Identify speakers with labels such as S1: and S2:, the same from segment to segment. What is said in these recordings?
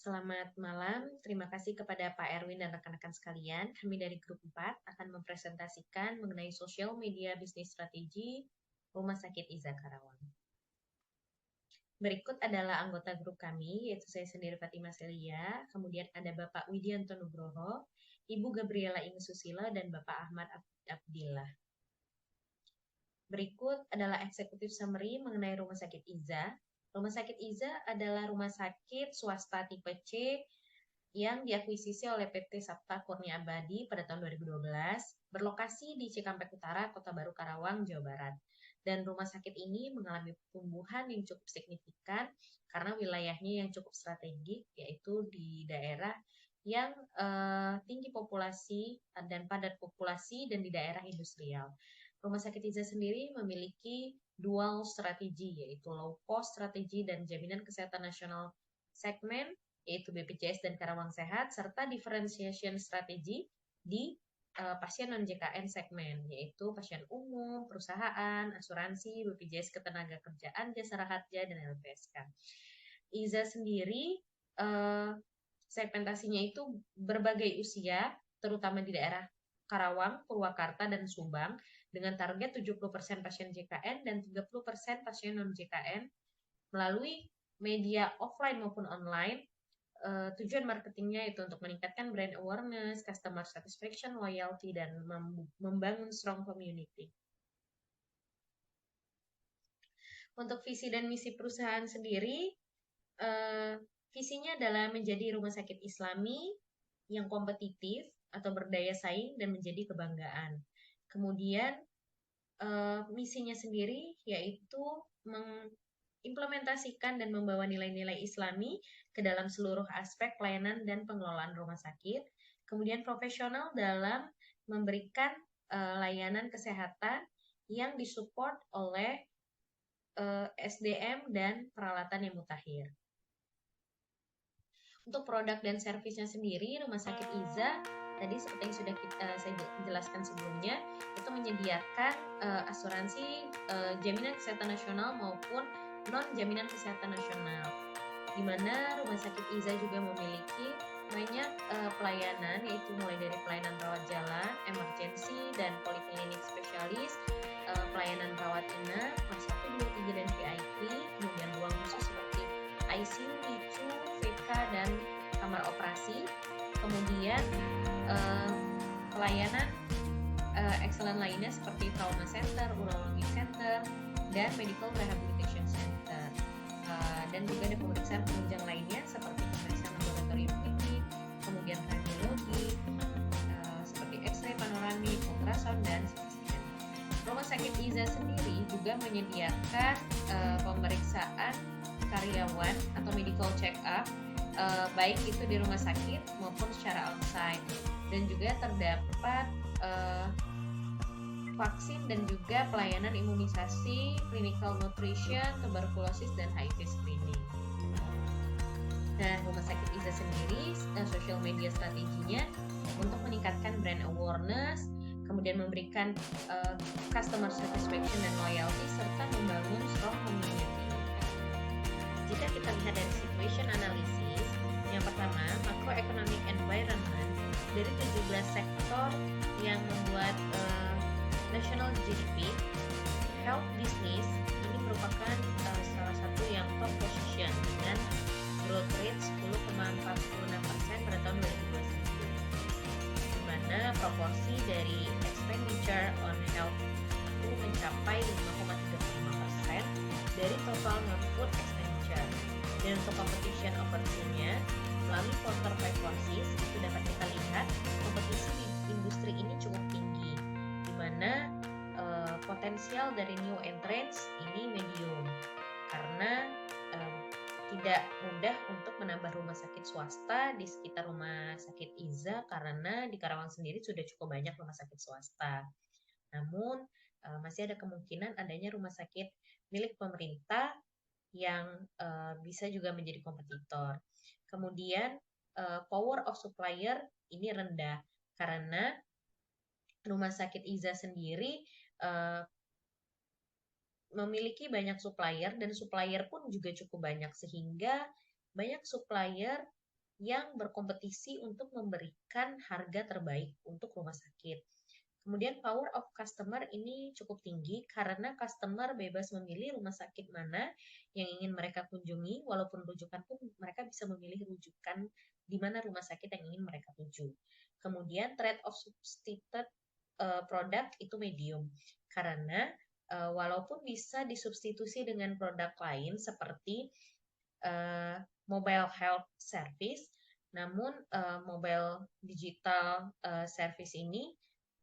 S1: Selamat malam, terima kasih kepada Pak Erwin dan rekan-rekan sekalian. Kami dari grup 4 akan mempresentasikan mengenai sosial media bisnis strategi Rumah Sakit Iza Karawang. Berikut adalah anggota grup kami, yaitu saya sendiri Fatima Celia, kemudian ada Bapak Widianto Nugroho, Ibu Gabriela Ingesusila, dan Bapak Ahmad Abdillah. Berikut adalah executive summary mengenai Rumah Sakit Iza. Rumah Sakit Iza adalah rumah sakit swasta tipe C yang diakuisisi oleh PT Sabta Kurnia Abadi pada tahun 2012, berlokasi di Cikampek Utara, Kota Baru Karawang, Jawa Barat. Dan rumah sakit ini mengalami pertumbuhan yang cukup signifikan karena wilayahnya yang cukup strategik, yaitu di daerah yang tinggi populasi dan padat populasi dan di daerah industrial. Rumah Sakit Iza sendiri memiliki dual strategi, yaitu low cost strategi dan jaminan kesehatan nasional segmen, yaitu BPJS dan Karawang Sehat, serta differentiation strategi di pasien non-JKN segmen, yaitu pasien umum, perusahaan, asuransi, BPJS Ketenagakerjaan, Jasa Raharja, dan LPSK. Iza sendiri segmentasinya itu berbagai usia, terutama di daerah Karawang, Purwakarta, dan Subang, dengan target 70% pasien JKN dan 30% pasien non-JKN melalui media offline maupun online. Tujuan marketingnya itu untuk meningkatkan brand awareness, customer satisfaction, loyalty, dan membangun strong community. Untuk visi dan misi perusahaan sendiri, visinya adalah menjadi rumah sakit Islami yang kompetitif atau berdaya saing dan menjadi kebanggaan. Kemudian misinya sendiri yaitu mengimplementasikan dan membawa nilai-nilai Islami ke dalam seluruh aspek pelayanan dan pengelolaan rumah sakit. Kemudian profesional dalam memberikan layanan kesehatan yang disupport oleh SDM dan peralatan yang mutakhir. Untuk produk dan servisnya sendiri, Rumah Sakit Iza tadi seperti yang sudah saya jelaskan sebelumnya, itu menyediakan asuransi jaminan kesehatan nasional maupun non jaminan kesehatan nasional, di mana Rumah Sakit Iza juga memiliki banyak pelayanan, yaitu mulai dari pelayanan rawat jalan, emergency, dan poliklinik spesialis, pelayanan rawat inap, kelas 1, 2, 3, dan VIP, kemudian ruang khusus seperti ICU, ICU, VK, dan kamar operasi, kemudian pelayanan excellent lainnya seperti trauma center, urologi center, dan medical rehabilitation center, dan juga ada pemeriksaan penunjang lainnya seperti pemeriksaan laboratorium klinik, kemudian radiologi seperti X-ray panoramik, ultrasound, dan CT scan. Rumah Sakit Iza sendiri juga menyediakan pemeriksaan karyawan atau medical check-up, baik itu di rumah sakit maupun secara onsite, dan juga terdapat vaksin dan juga pelayanan imunisasi, clinical nutrition, tuberkulosis, dan HIV screening. Nah, Rumah Sakit Iza sendiri social media strateginya untuk meningkatkan brand awareness, kemudian memberikan customer satisfaction dan loyalty, serta membangun strong community. Jika kita lihat dari situation analysis, yang pertama, macroeconomic environment, dari 17 sektor yang membuat national GDP, health business ini merupakan salah satu yang top position dengan growth rate 10,46% pada tahun 2021, di mana proporsi dari expenditure on health itu mencapai 5,35% dari total non-food expenditure. Dan untuk competition opportunity-nya melalui quarter 5 courses itu dapat kita lihat kompetisi di industri ini cukup tinggi, di mana potensial dari new entrants ini medium karena tidak mudah untuk menambah rumah sakit swasta di sekitar Rumah Sakit Iza karena di Karawang sendiri sudah cukup banyak rumah sakit swasta. Namun masih ada kemungkinan adanya rumah sakit milik pemerintah yang bisa juga menjadi kompetitor. Kemudian power of supplier ini rendah karena Rumah Sakit Iza sendiri memiliki banyak supplier dan supplier pun juga cukup banyak, sehingga banyak supplier yang berkompetisi untuk memberikan harga terbaik untuk rumah sakit. Kemudian power of customer ini cukup tinggi karena customer bebas memilih rumah sakit mana yang ingin mereka kunjungi, walaupun rujukan pun mereka bisa memilih rujukan di mana rumah sakit yang ingin mereka tuju. Kemudian trade of substituted product itu medium karena walaupun bisa disubstitusi dengan produk lain seperti mobile health service, namun mobile digital service ini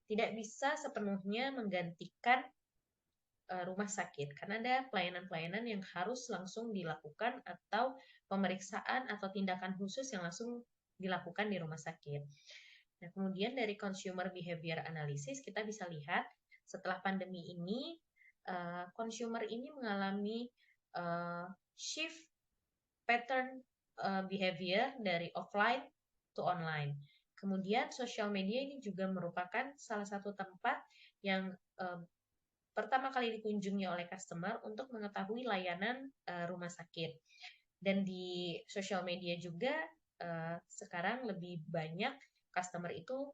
S1: tidak bisa sepenuhnya menggantikan rumah sakit karena ada pelayanan-pelayanan yang harus langsung dilakukan atau pemeriksaan atau tindakan khusus yang langsung dilakukan di rumah sakit. Nah, kemudian dari consumer behavior analysis kita bisa lihat setelah pandemi ini consumer ini mengalami shift pattern behavior dari offline to online. Kemudian social media ini juga merupakan salah satu tempat yang pertama kali dikunjungi oleh customer untuk mengetahui layanan rumah sakit. Dan di social media juga sekarang lebih banyak customer itu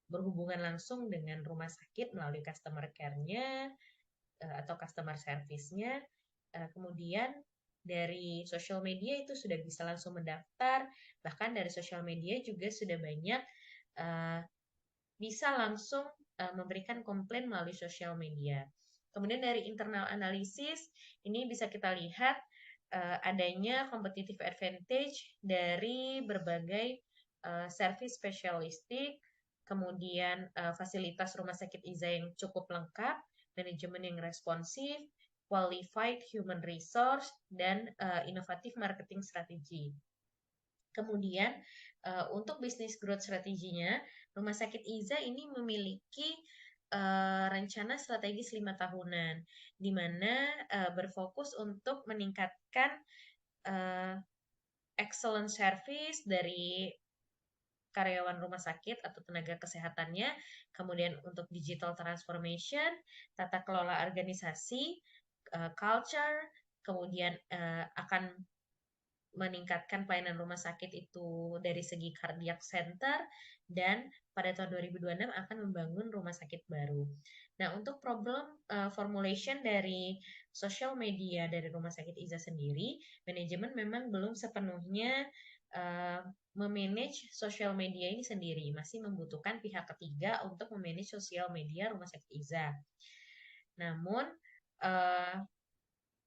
S1: berhubungan langsung dengan rumah sakit melalui customer care-nya atau customer service-nya. Kemudian dari social media itu sudah bisa langsung mendaftar, bahkan dari social media juga sudah banyak bisa langsung memberikan komplain melalui social media. Kemudian dari internal analisis, ini bisa kita lihat adanya competitive advantage dari berbagai service spesialistik, kemudian fasilitas rumah sakit IZA yang cukup lengkap, manajemen yang responsif, qualified human resource, dan inovatif marketing strategi. Kemudian untuk bisnis growth strateginya, Rumah Sakit IZA ini memiliki rencana strategis 5 tahunan, di mana berfokus untuk meningkatkan excellent service dari karyawan rumah sakit atau tenaga kesehatannya, kemudian untuk digital transformation, tata kelola organisasi, culture, kemudian akan meningkatkan pelayanan rumah sakit itu dari segi cardiac center, dan pada tahun 2026 akan membangun rumah sakit baru. Nah, untuk problem formulation dari social media dari rumah sakit IZA sendiri, manajemen memang belum sepenuhnya memanage social media ini sendiri, masih membutuhkan pihak ketiga untuk memanage sosial media rumah sakit IZA. Namun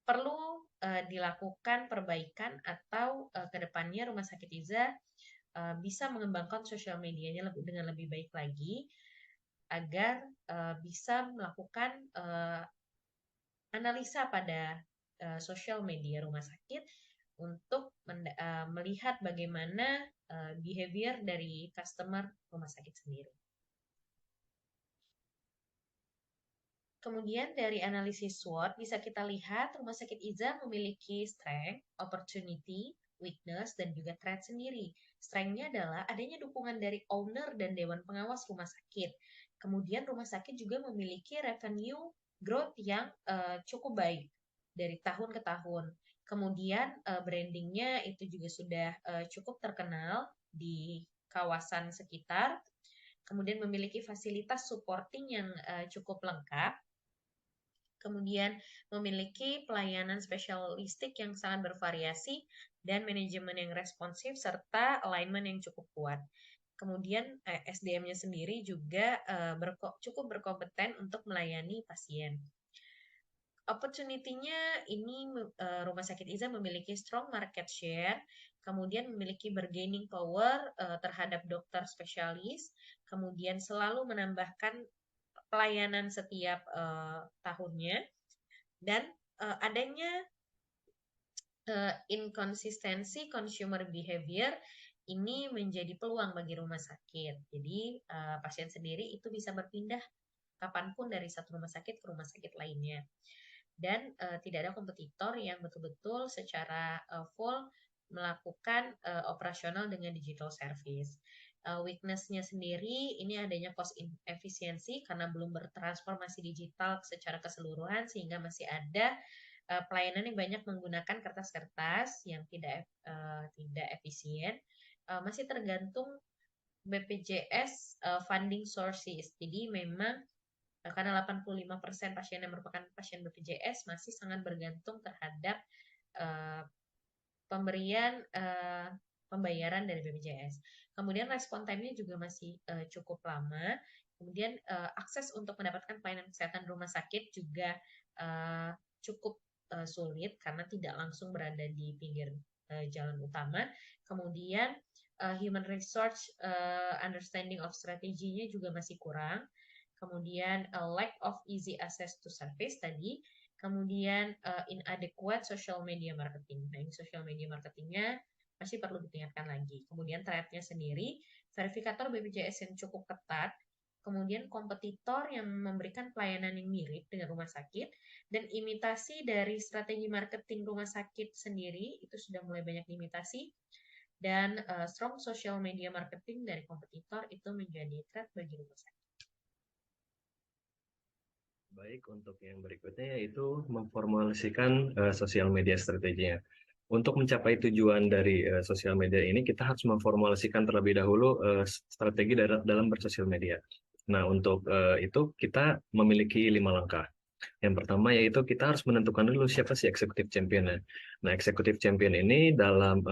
S1: perlu dilakukan perbaikan atau kedepannya rumah sakit IZA bisa mengembangkan sosial medianya dengan lebih baik lagi agar bisa melakukan analisa pada sosial media rumah sakit untuk melihat bagaimana behavior dari customer rumah sakit sendiri. Kemudian dari analisis SWOT bisa kita lihat rumah sakit IZA memiliki strength, opportunity, weakness, dan juga threat sendiri. Strength-nya adalah adanya dukungan dari owner dan dewan pengawas rumah sakit. Kemudian rumah sakit juga memiliki revenue growth yang cukup baik dari tahun ke tahun. Kemudian brandingnya itu juga sudah cukup terkenal di kawasan sekitar. Kemudian memiliki fasilitas supporting yang cukup lengkap. Kemudian memiliki pelayanan spesialistik yang sangat bervariasi dan manajemen yang responsif serta alignment yang cukup kuat. Kemudian SDM-nya sendiri juga cukup berkompeten untuk melayani pasien. Opportunity-nya ini Rumah Sakit IZA memiliki strong market share, kemudian memiliki bargaining power terhadap dokter spesialis, kemudian selalu menambahkan pelayanan setiap tahunnya, dan adanya inkonsistensi consumer behavior ini menjadi peluang bagi rumah sakit. Jadi pasien sendiri itu bisa berpindah kapanpun dari satu rumah sakit ke rumah sakit lainnya. Dan tidak ada kompetitor yang betul-betul secara full melakukan operasional dengan digital service. Weakness-nya sendiri ini adanya cost efisiensi karena belum bertransformasi digital secara keseluruhan sehingga masih ada pelayanan yang banyak menggunakan kertas-kertas yang tidak efisien. masih tergantung BPJS funding sources. Jadi memang karena 85% pasien yang merupakan pasien BPJS masih sangat bergantung terhadap pemberian pembayaran dari BPJS. Kemudian respon time-nya juga masih cukup lama. Kemudian akses untuk mendapatkan pelayanan kesehatan rumah sakit juga cukup sulit karena tidak langsung berada di pinggir jalan utama. Kemudian human resource understanding of strateginya juga masih kurang. Kemudian lack of easy access to service tadi. Kemudian inadequate social media marketing. Nah, ini social media marketingnya masih perlu ditingkatkan lagi. Kemudian threat-nya sendiri, verifikator BPJS yang cukup ketat, kemudian kompetitor yang memberikan pelayanan yang mirip dengan rumah sakit, dan imitasi dari strategi marketing rumah sakit sendiri, itu sudah mulai banyak diimitasi, dan strong social media marketing dari kompetitor itu menjadi threat bagi rumah sakit.
S2: Baik, untuk yang berikutnya yaitu memformulasikan sosial media strateginya. Untuk mencapai tujuan dari sosial media ini, kita harus memformulasikan terlebih dahulu strategi dalam bersosial media. Nah, untuk itu kita memiliki 5 langkah. Yang pertama yaitu kita harus menentukan dulu siapa sih executive championnya. Nah, executive champion ini dalam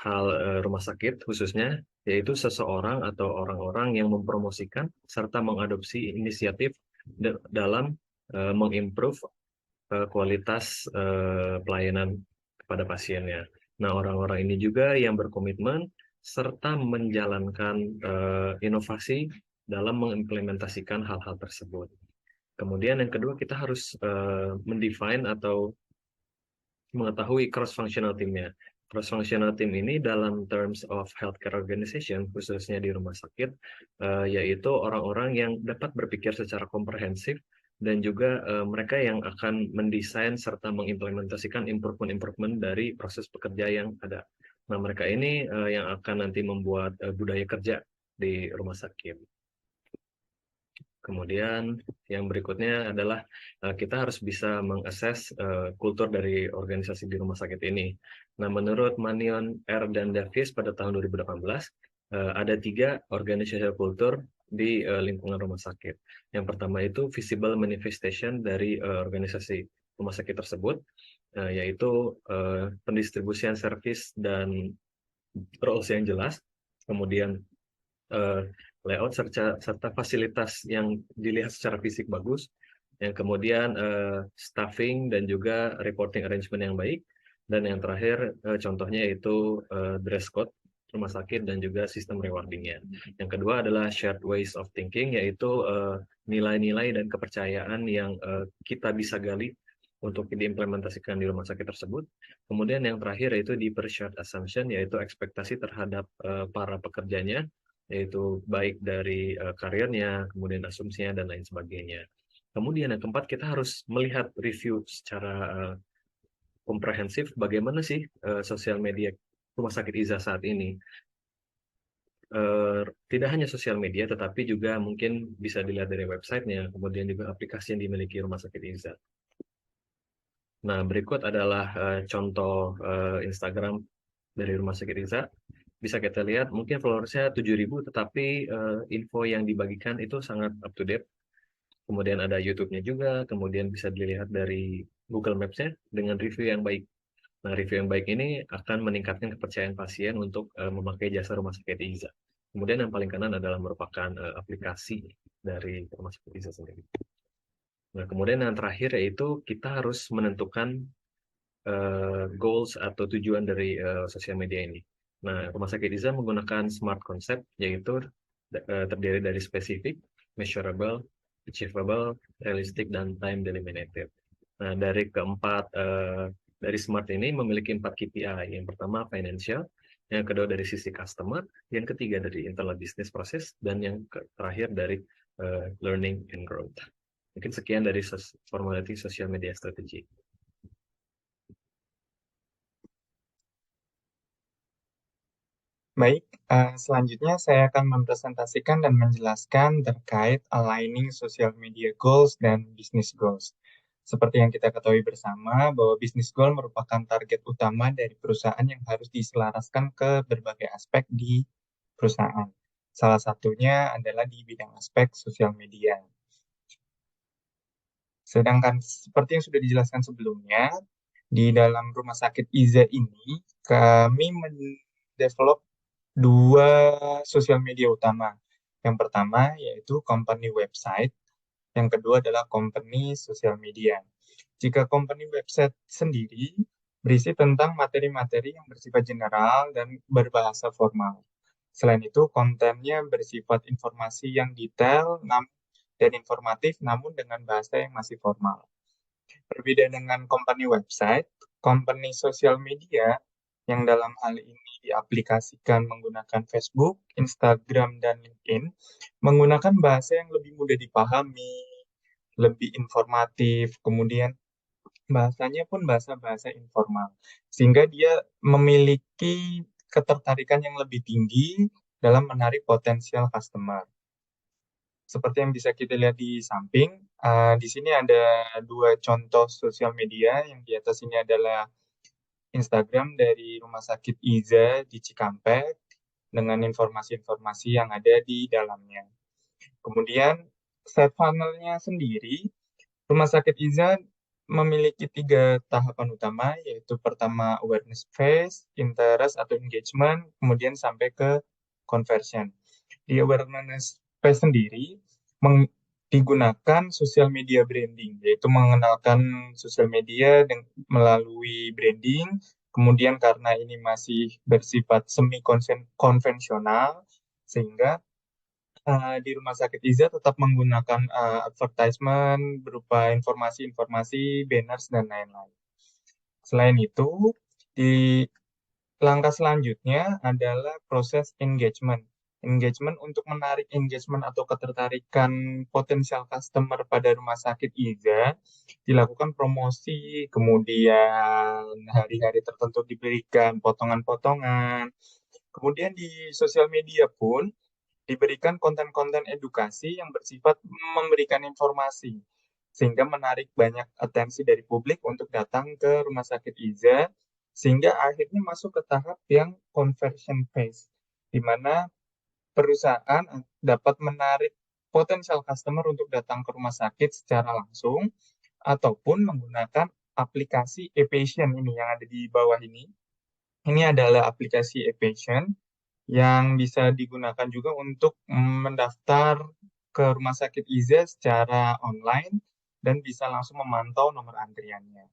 S2: hal rumah sakit khususnya, yaitu seseorang atau orang-orang yang mempromosikan serta mengadopsi inisiatif dalam mengimprove kualitas pelayanan kepada pasiennya. Nah, orang-orang ini juga yang berkomitmen serta menjalankan inovasi dalam mengimplementasikan hal-hal tersebut. Kemudian yang kedua, kita harus mendefine atau mengetahui cross-functional team-nya. Cross-functional team ini dalam terms of healthcare organization, khususnya di rumah sakit, yaitu orang-orang yang dapat berpikir secara komprehensif dan juga mereka yang akan mendesain serta mengimplementasikan improvement-improvement dari proses pekerja yang ada. Nah, mereka ini yang akan nanti membuat budaya kerja di rumah sakit. Kemudian yang berikutnya adalah kita harus bisa mengakses kultur dari organisasi di rumah sakit ini. Nah, menurut Manion, R. dan Davis pada tahun 2018, ada 3 organizational kultur di lingkungan rumah sakit. Yang pertama itu visible manifestation dari organisasi rumah sakit tersebut, yaitu pendistribusian service dan roles yang jelas. Kemudian layout serta fasilitas yang dilihat secara fisik bagus, yang kemudian staffing dan juga reporting arrangement yang baik, dan yang terakhir contohnya yaitu dress code rumah sakit dan juga sistem rewardingnya. Yang kedua adalah shared ways of thinking, yaitu nilai-nilai dan kepercayaan yang kita bisa gali untuk diimplementasikan di rumah sakit tersebut. Kemudian yang terakhir yaitu deeper shared assumption, yaitu ekspektasi terhadap para pekerjanya, yaitu baik dari karirnya, kemudian asumsinya, dan lain sebagainya. Kemudian yang keempat, kita harus melihat review secara komprehensif bagaimana sih sosial media rumah sakit IZA saat ini. Tidak hanya sosial media, tetapi juga mungkin bisa dilihat dari websitenya, kemudian juga aplikasi yang dimiliki rumah sakit IZA. Nah, berikut adalah contoh Instagram dari rumah sakit IZA. Bisa kita lihat mungkin followersnya 7.000, tetapi info yang dibagikan itu sangat up to date. Kemudian ada YouTube-nya juga, kemudian bisa dilihat dari Google Maps-nya dengan review yang baik. Nah, review yang baik ini akan meningkatkan kepercayaan pasien untuk memakai jasa rumah sakit IZA. Kemudian yang paling kanan adalah merupakan aplikasi dari rumah sakit IZA sendiri. Nah, kemudian yang terakhir yaitu kita harus menentukan goals atau tujuan dari sosial media ini. Nah, rumah sakit IZA menggunakan SMART concept, yaitu terdiri dari specific, measurable, achievable, realistic, dan time delimited. Nah, dari keempat dari SMART ini memiliki 4 KPI. Yang pertama financial, yang kedua dari sisi customer, yang ketiga dari internal business process, dan yang terakhir dari learning and growth. Mungkin sekian dari formality social media strategy.
S3: Baik, selanjutnya saya akan mempresentasikan dan menjelaskan terkait aligning social media goals dan business goals. Seperti yang kita ketahui bersama bahwa bisnis goal merupakan target utama dari perusahaan yang harus diselaraskan ke berbagai aspek di perusahaan. Salah satunya adalah di bidang aspek sosial media. Sedangkan seperti yang sudah dijelaskan sebelumnya, di dalam rumah sakit IZA ini, kami mendevelop dua sosial media utama. Yang pertama yaitu company website, yang kedua adalah company sosial media. Jika company website sendiri berisi tentang materi-materi yang bersifat general dan berbahasa formal. Selain itu, kontennya bersifat informasi yang detail dan informatif, namun dengan bahasa yang masih formal. Berbeda dengan company website, company sosial media yang dalam hal ini diaplikasikan menggunakan Facebook, Instagram, dan LinkedIn, menggunakan bahasa yang lebih mudah dipahami, lebih informatif, kemudian bahasanya pun bahasa-bahasa informal, sehingga dia memiliki ketertarikan yang lebih tinggi dalam menarik potensial customer. Seperti yang bisa kita lihat di samping, di sini ada dua contoh sosial media. Yang di atas ini adalah Instagram dari Rumah Sakit IZA di Cikampek dengan informasi-informasi yang ada di dalamnya. Kemudian, set funnel-nya sendiri, Rumah Sakit IZA memiliki 3 tahapan utama, yaitu pertama awareness phase, interest atau engagement, kemudian sampai ke conversion. Di awareness phase sendiri digunakan social media branding, yaitu mengenalkan sosial media melalui branding. Kemudian karena ini masih bersifat semi konvensional, sehingga di Rumah Sakit IZA tetap menggunakan advertisement berupa informasi-informasi, banners, dan lain-lain. Selain itu, di langkah selanjutnya adalah proses engagement. Engagement untuk menarik engagement atau ketertarikan potensial customer pada Rumah Sakit IZA, dilakukan promosi, kemudian hari-hari tertentu diberikan potongan-potongan. Kemudian di sosial media pun diberikan konten-konten edukasi yang bersifat memberikan informasi, sehingga menarik banyak atensi dari publik untuk datang ke Rumah Sakit IZA, sehingga akhirnya masuk ke tahap yang conversion phase, di mana perusahaan dapat menarik potensial customer untuk datang ke rumah sakit secara langsung, ataupun menggunakan aplikasi e-patient ini yang ada di bawah ini. Ini adalah aplikasi e-patient yang bisa digunakan juga untuk mendaftar ke Rumah Sakit IZA secara online dan bisa langsung memantau nomor antriannya.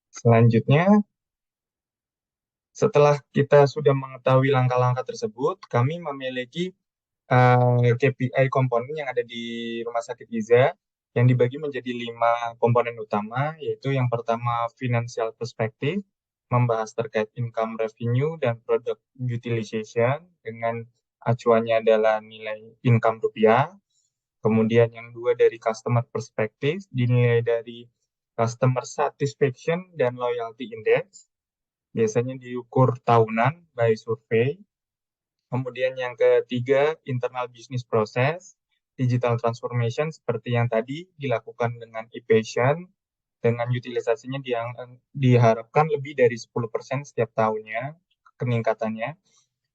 S3: Selanjutnya, setelah kita sudah mengetahui langkah-langkah tersebut, kami memiliki KPI komponen yang ada di Rumah Sakit IZA yang dibagi menjadi 5 komponen utama, yaitu yang pertama financial perspective, membahas terkait income revenue dan product utilization dengan acuannya adalah nilai income rupiah. Kemudian yang dua dari customer perspective, dinilai dari customer satisfaction dan loyalty index, biasanya diukur tahunan by survey. Kemudian yang ketiga, internal business process, digital transformation seperti yang tadi dilakukan dengan e-patient, dengan utilisasinya diharapkan lebih dari 10% setiap tahunnya peningkatannya.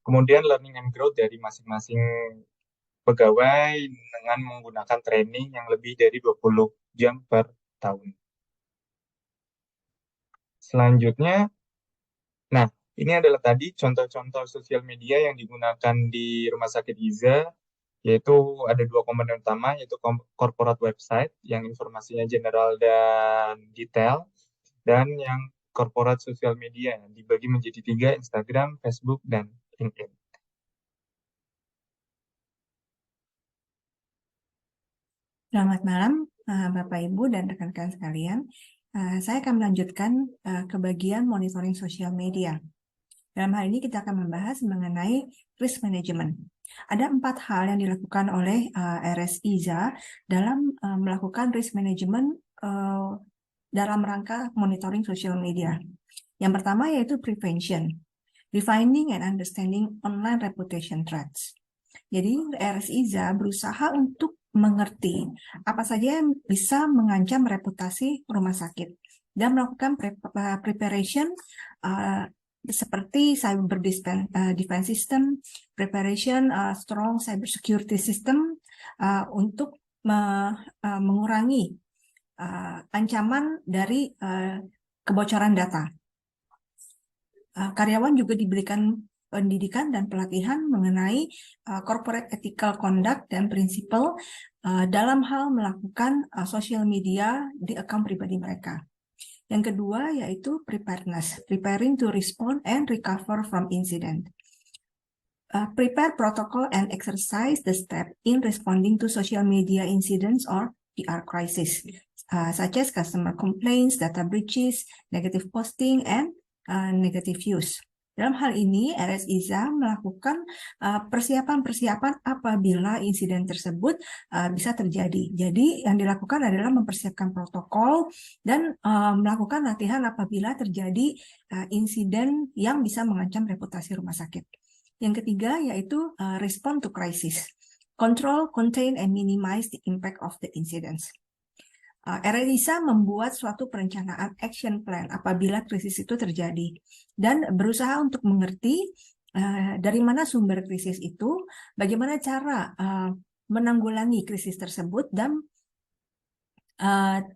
S3: Kemudian learning and growth dari masing-masing pegawai dengan menggunakan training yang lebih dari 20 jam per tahun. Selanjutnya, nah ini adalah tadi contoh-contoh sosial media yang digunakan di Rumah Sakit IZA, yaitu ada 2 komponen utama, yaitu corporate website yang informasinya general dan detail, dan yang corporate social media yang dibagi menjadi 3, Instagram, Facebook, dan LinkedIn.
S4: Selamat malam, Bapak, Ibu, dan rekan-rekan sekalian. Saya akan melanjutkan ke bagian monitoring sosial media. Dalam hal ini kita akan membahas mengenai risk management. Ada 4 hal yang dilakukan oleh RSIZA dalam melakukan risk management dalam rangka monitoring sosial media. Yang pertama yaitu prevention, defining and understanding online reputation threats. Jadi RSIZA berusaha untuk mengerti apa saja yang bisa mengancam reputasi rumah sakit dan melakukan preparation seperti cyber defense system, preparation strong cyber security system untuk mengurangi ancaman dari kebocoran data. Karyawan juga diberikan pendidikan dan pelatihan mengenai corporate ethical conduct dan prinsipal dalam hal melakukan social media di akun pribadi mereka. Yang kedua yaitu preparedness, preparing to respond and recover from incident. Prepare protocol and exercise the step in responding to social media incidents or PR crisis, such as customer complaints, data breaches, negative posting, and negative use. Dalam hal ini, RSIZA melakukan persiapan-persiapan apabila insiden tersebut bisa terjadi. Jadi, yang dilakukan adalah mempersiapkan protokol dan melakukan latihan apabila terjadi insiden yang bisa mengancam reputasi rumah sakit. Yang ketiga yaitu respond to crisis. Control, contain, and minimize the impact of the incidents. RSIZA membuat suatu perencanaan action plan apabila krisis itu terjadi dan berusaha untuk mengerti dari mana sumber krisis itu, bagaimana cara menanggulangi krisis tersebut dan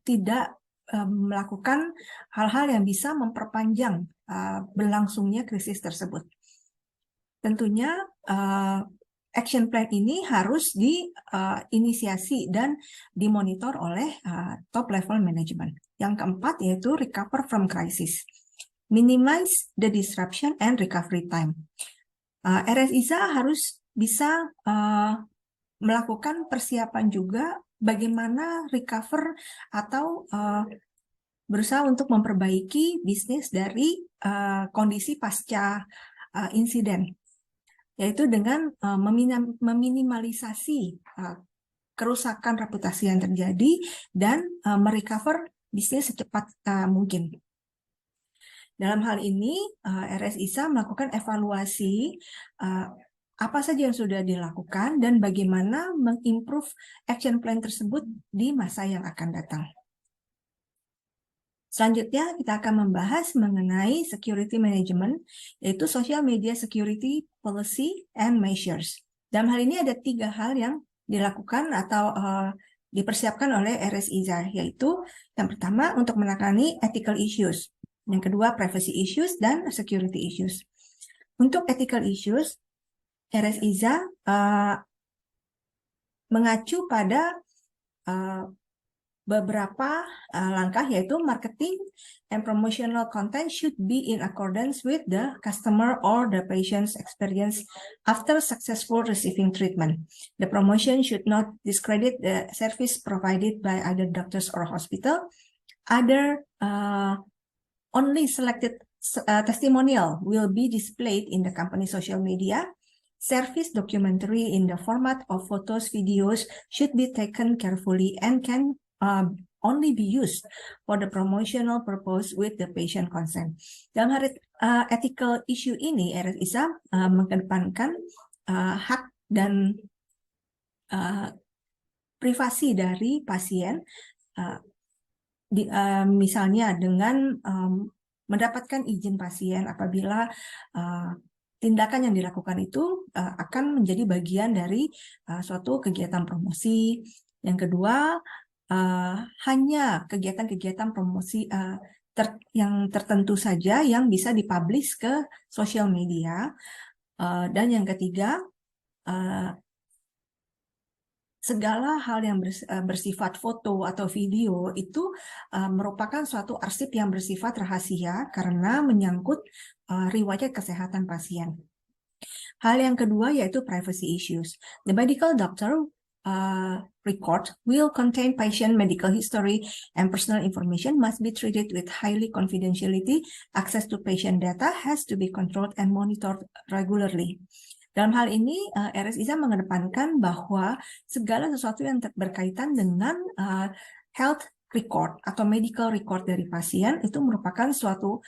S4: tidak melakukan hal-hal yang bisa memperpanjang berlangsungnya krisis tersebut. Tentunya action plan ini harus diinisiasi dan dimonitor oleh top level management. Yang keempat yaitu recover from crisis. Minimize the disruption and recovery time. RSIZA harus bisa melakukan persiapan juga bagaimana recover atau berusaha untuk memperbaiki bisnis dari kondisi pasca insiden, yaitu dengan meminimalisasi kerusakan reputasi yang terjadi dan merecover bisnis secepat mungkin. Dalam hal ini, RSIZA melakukan evaluasi apa saja yang sudah dilakukan dan bagaimana mengimprove action plan tersebut di masa yang akan datang. Selanjutnya, kita akan membahas mengenai security management, yaitu social media security policy and measures. Dalam hal ini ada 3 hal yang dilakukan atau dipersiapkan oleh RSIZA, yaitu yang pertama untuk menangani ethical issues, yang kedua privacy issues, dan security issues. Untuk ethical issues, RSIZA mengacu pada beberapa langkah, yaitu marketing and promotional content should be in accordance with the customer or the patient's experience after successful receiving treatment. The promotion should not discredit the service provided by other doctors or hospital. Only selected testimonial will be displayed in the company social media. Service documentary in the format of photos, videos should be taken carefully and can only be used for the promotional purpose with the patient consent. Dalam hal ethical issue ini, RSIZA mengedepankan hak dan privasi dari pasien, misalnya dengan mendapatkan izin pasien apabila tindakan yang dilakukan itu akan menjadi bagian dari suatu kegiatan promosi. Yang kedua, hanya kegiatan-kegiatan promosi yang tertentu saja yang bisa dipublish ke sosial media. Dan yang ketiga, segala hal yang bersifat foto atau video itu merupakan suatu arsip yang bersifat rahasia karena menyangkut riwayat kesehatan pasien. Hal yang kedua yaitu privacy issues. The medical doctor record will contain patient medical history and personal information must be treated with highly confidentiality. Access to patient data has to be controlled and monitored regularly. Dalam hal ini, RSIZA mengedepankan bahwa segala sesuatu yang berkaitan dengan health record atau medical record dari pasien itu merupakan suatu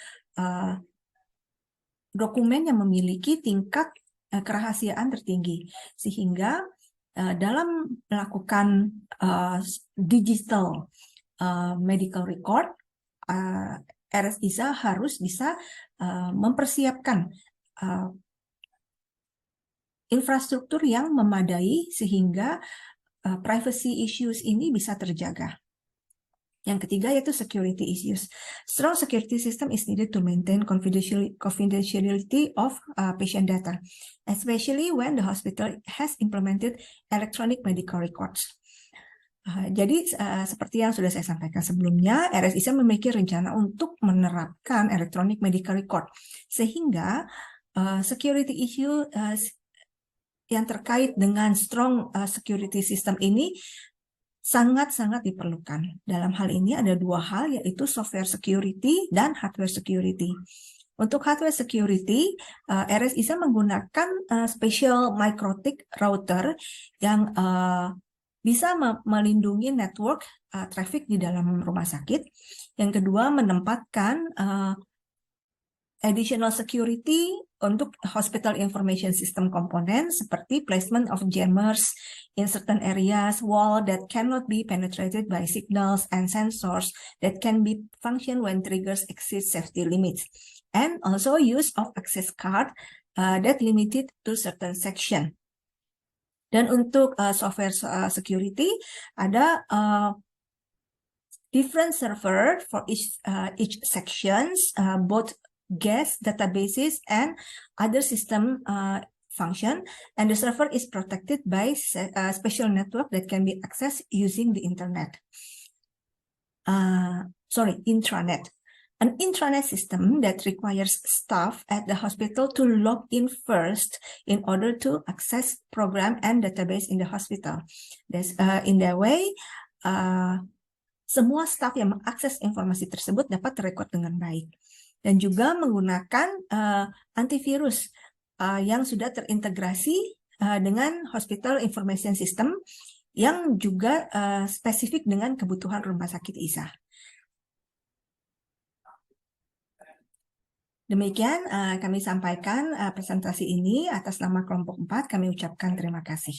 S4: dokumen yang memiliki tingkat kerahasiaan tertinggi, sehingga dalam melakukan digital medical record, RS-ISA harus bisa mempersiapkan infrastruktur yang memadai sehingga privacy issues ini bisa terjaga. Yang ketiga yaitu security issues. Strong security system is needed to maintain confidentiality of patient data, especially when the hospital has implemented electronic medical records. Jadi seperti yang sudah saya sampaikan sebelumnya, RS-ISA memiliki rencana untuk menerapkan electronic medical record, sehingga security issue yang terkait dengan strong security system ini sangat-sangat diperlukan. Dalam hal ini ada dua hal, yaitu software security dan hardware security. Untuk hardware security, RS-ISA menggunakan special MikroTik router yang bisa melindungi network traffic di dalam rumah sakit. Yang kedua, menempatkan additional security untuk hospital information system komponen seperti placement of jammers in certain areas, wall that cannot be penetrated by signals and sensors that can be function when triggers exceed safety limits, and also use of access card that limited to certain section. Dan untuk software security ada different server for each sections, both guest databases and other system function, and the server is protected by special network that can be accessed using the internet. Intranet. An intranet system that requires staff at the hospital to log in first in order to access program and database in the hospital. In that way, semua staff yang mengakses informasi tersebut dapat terekod dengan baik. Dan juga menggunakan antivirus yang sudah terintegrasi dengan Hospital Information System yang juga spesifik dengan kebutuhan rumah sakit ISA. Demikian kami sampaikan presentasi ini atas nama kelompok 4, kami ucapkan terima kasih.